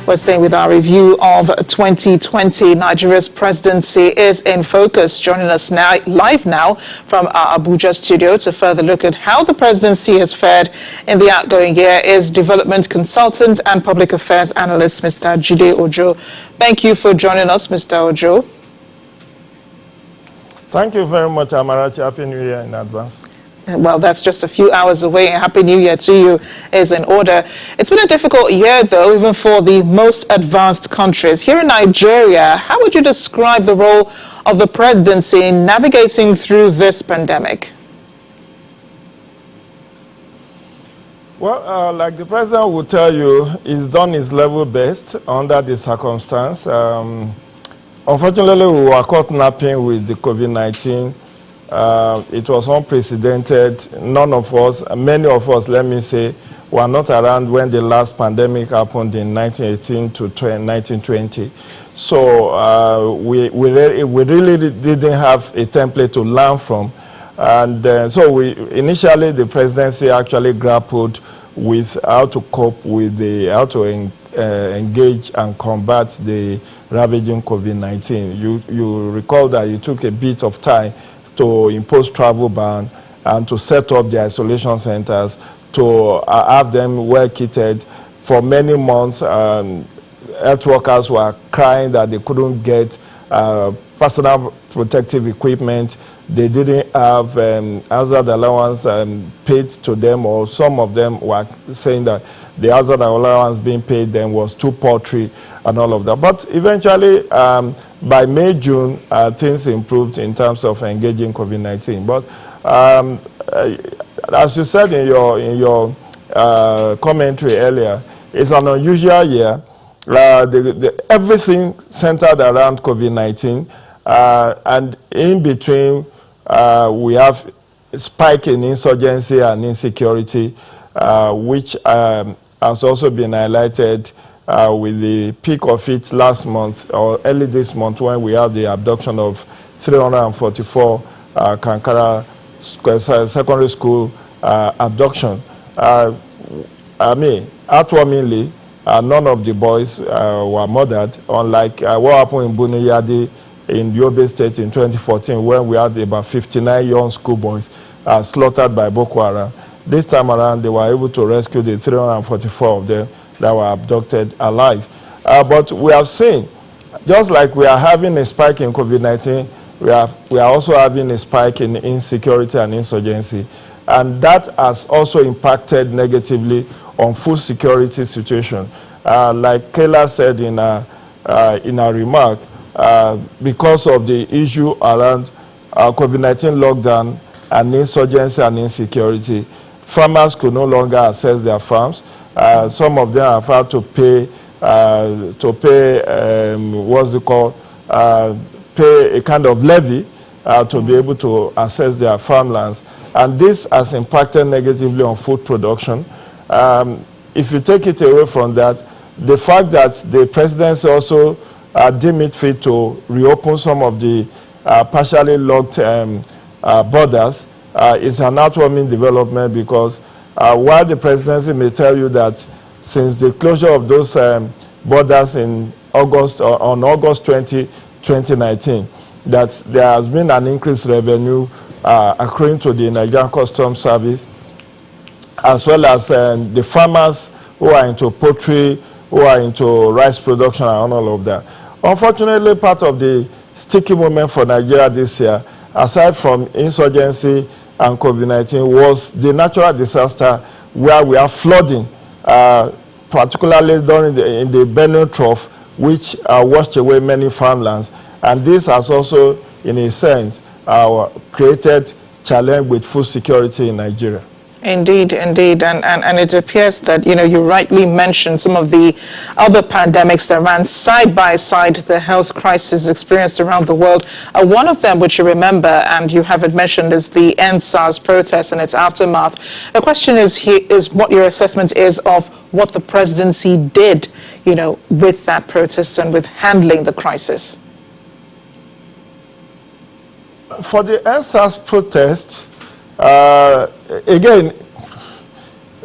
We're staying with our review of 2020. Nigeria's presidency is in focus. Joining us now, live now from our Abuja studio to further look at how the presidency has fared in the outgoing year is development consultant and public affairs analyst, Mr. Jide Ojo. Thank you for joining us, Mr. Ojo. Thank you very much, Amarachi. Happy New Year in advance. Well, that's just a few hours away. Happy New Year to you is in order. It's been a difficult year, though, even for the most advanced countries. Here in Nigeria, how would you describe the role of the presidency in navigating through this pandemic? Well, like the president will tell you, he's done his level best under the circumstance. Unfortunately, we were caught napping with the COVID-19. It was unprecedented. None of us, many of us, let me say, were not around when the last pandemic happened in 1918 to 1920. So we really didn't have a template to learn from. And so initially the presidency actually grappled with how to cope with how to engage and combat the ravaging COVID-19. You recall that you took a bit of time to impose travel ban and to set up the isolation centers, to have them well kitted. For many months, health workers were crying that they couldn't get personal protective equipment. They didn't have hazard allowance paid to them, or some of them were saying that the hazard allowance being paid them was too paltry and all of that. But eventually, by May, June, things improved in terms of engaging COVID-19. But as you said in your commentary earlier, it's an unusual year. Everything centered around COVID-19, and in between, we have a spike in insurgency and insecurity, which has also been highlighted with the peak of it last month or early this month, when we have the abduction of 344 Kankara secondary school abduction. Heartwarmingly, none of the boys were murdered, unlike what happened in Buniyadi in Yobe State in 2014, when we had about 59 young schoolboys slaughtered by Boko Haram. This time around, they were able to rescue the 344 of them that were abducted alive. But we have seen, just like we are having a spike in COVID-19, we are also having a spike in insecurity and insurgency. And that has also impacted negatively on food security situation. Like Kayla said in her remark, because of the issue around COVID-19 lockdown and insurgency and insecurity, farmers could no longer access their farms. Some of them have had to pay pay a kind of levy to be able to access their farmlands. And this has impacted negatively on food production. If you take it away from that, the fact that the presidency also deemed it fit to reopen some of the partially locked borders is an heartwarming development, because while the presidency may tell you that since the closure of those borders in on August 20, 2019, that there has been an increased revenue accruing to the Nigerian Customs Service, as well as the farmers who are into poultry, who are into rice production and all of that. Unfortunately, part of the sticky moment for Nigeria this year, aside from insurgency and COVID-19, was the natural disaster where we are flooding, particularly in the Benue Trough, which washed away many farmlands. And this has also, in a sense, created challenge with food security in Nigeria. Indeed, indeed. And it appears that, you rightly mentioned some of the other pandemics that ran side by side the health crisis experienced around the world. One of them, which you remember, and you haven't mentioned, is the End SARS protest and its aftermath. The question is what your assessment is of what the presidency did, with that protest and with handling the crisis. For the End SARS protest, again,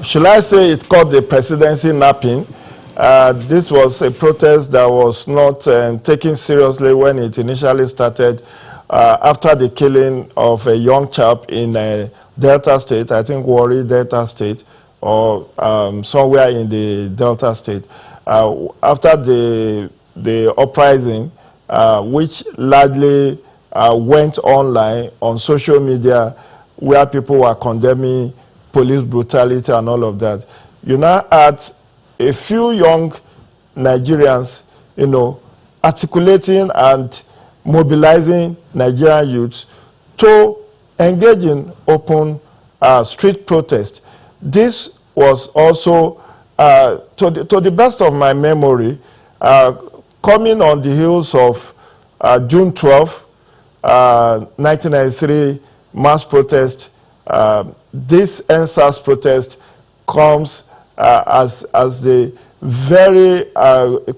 should I say it caught the presidency napping? This was a protest that was not taken seriously when it initially started after the killing of a young chap in Delta State, I think Warri, Delta State, or somewhere in the Delta State. After the uprising, which largely went online on social media, where people were condemning police brutality and all of that, you now had a few young Nigerians, articulating and mobilizing Nigerian youths to engage in open street protest. This was also, to the best of my memory, coming on the heels of June 12, 1993 mass protest. This NSAS protest comes as the very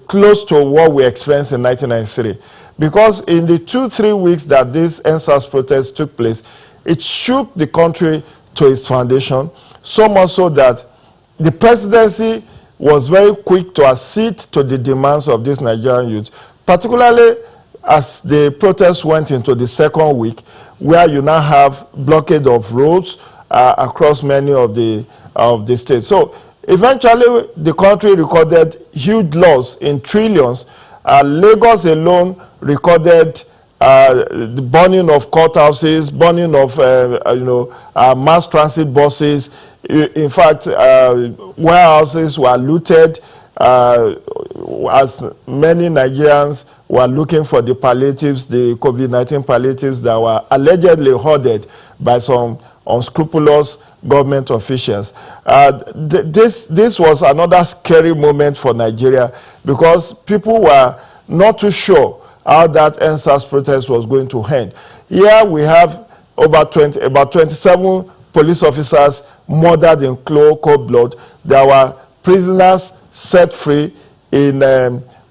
close to what we experienced in 1993. Because in the 2-3 weeks that this NSAS protest took place, it shook the country to its foundation, so much so that the presidency was very quick to accede to the demands of these Nigerian youth, particularly as the protests went into the second week, where you now have blockade of roads across many of the states. So eventually, the country recorded huge loss in trillions. Lagos alone recorded the burning of courthouses, burning of mass transit buses. In fact, warehouses were looted as many Nigerians were looking for the palliatives, the COVID-19 palliatives that were allegedly hoarded by some unscrupulous government officials. This was another scary moment for Nigeria, because people were not too sure how that NSAS protest was going to end. Here we have about 27 police officers murdered in cold blood. There were prisoners set free in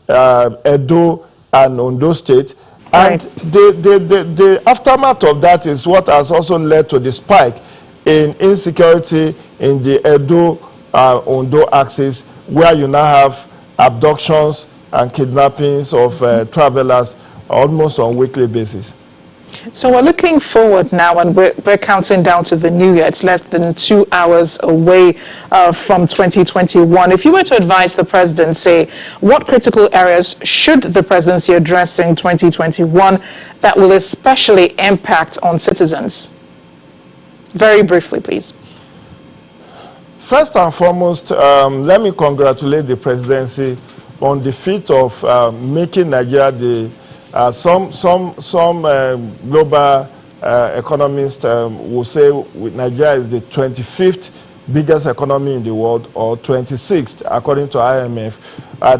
Edo and Ondo State. And the aftermath of that is what has also led to the spike in insecurity in the Edo-Ondo axis, where you now have abductions and kidnappings of travelers almost on a weekly basis. So we're looking forward now, and we're counting down to the new year. It's less than 2 hours away from 2021. If you were to advise the presidency, what critical areas should the presidency address in 2021 that will especially impact on citizens? Very briefly, please. First and foremost, let me congratulate the presidency on the feat of making Nigeria the some global economists will say Nigeria is the 25th biggest economy in the world, or 26th according to IMF.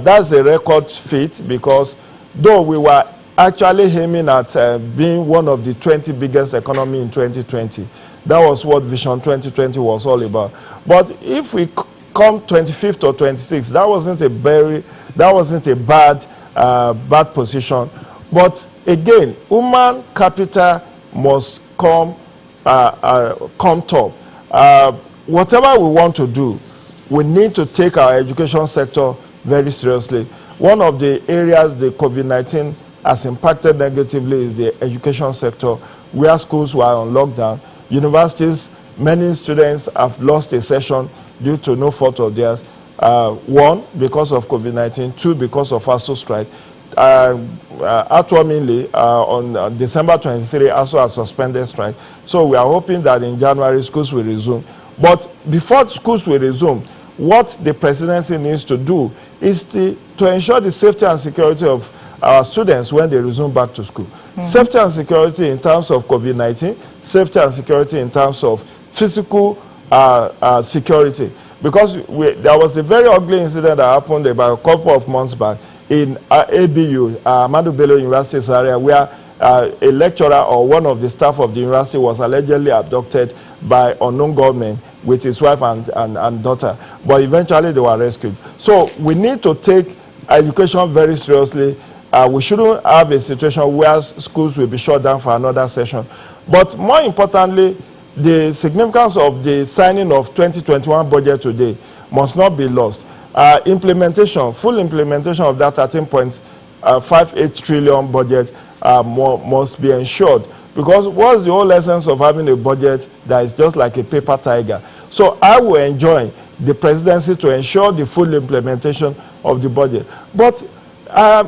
That's a record feat, because though we were actually aiming at being one of the 20 biggest economy in 2020, that was what Vision 2020 was all about. But if we come 25th or 26th, that wasn't a bad position. But again, human capital must come top. Whatever we want to do, we need to take our education sector very seriously. One of the areas the COVID-19 has impacted negatively is the education sector, where schools were on lockdown. Universities, many students have lost a session due to no fault of theirs. One, because of COVID-19. Two, because of ASU strike. Outgoing on December 23, ASU has suspended strike. So we are hoping that in January schools will resume. But before schools will resume, what the presidency needs to do is to ensure the safety and security of our students when they resume back to school. Safety and security in terms of COVID-19, safety and security in terms of physical security. Because there was a very ugly incident that happened about a couple of months back in ABU, Ahmadu Bello University area, where a lecturer or one of the staff of the university was allegedly abducted by unknown gunmen with his wife and daughter. But eventually they were rescued. So we need to take education very seriously. We shouldn't have a situation where schools will be shut down for another session. But more importantly, the significance of the signing of 2021 budget today must not be lost. Implementation, full implementation of that 13.58 trillion budget must be ensured. Because what's the whole essence of having a budget that is just like a paper tiger? So I will enjoin the presidency to ensure the full implementation of the budget. But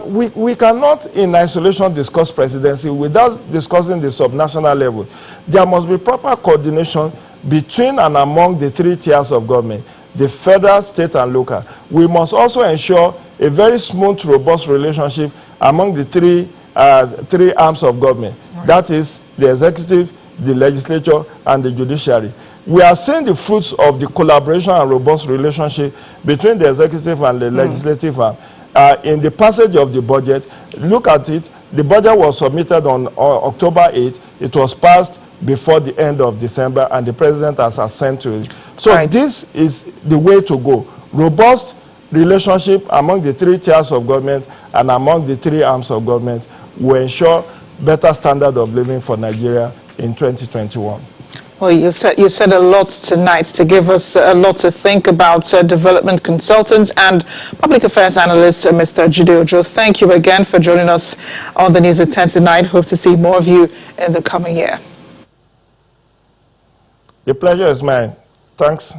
we cannot in isolation discuss presidency without discussing the subnational level. There must be proper coordination between and among the three tiers of government, the federal, state, and local. We must also ensure a very smooth, robust relationship among the three arms of government. Right. That is the executive, the legislature, and the judiciary. We are seeing the fruits of the collaboration and robust relationship between the executive and the legislative arm. In the passage of the budget, look at it, the budget was submitted on October 8th. It was passed before the end of December, and the president has assent to it. So right. This is the way to go. Robust relationship among the three tiers of government and among the three arms of government will ensure better standard of living for Nigeria in 2021. Well, you said a lot tonight to give us a lot to think about. Development consultants and public affairs analyst, Mr. Jide Ojo. Thank you again for joining us on the News at 10 tonight. Hope to see more of you in the coming year. The pleasure is mine. Thanks.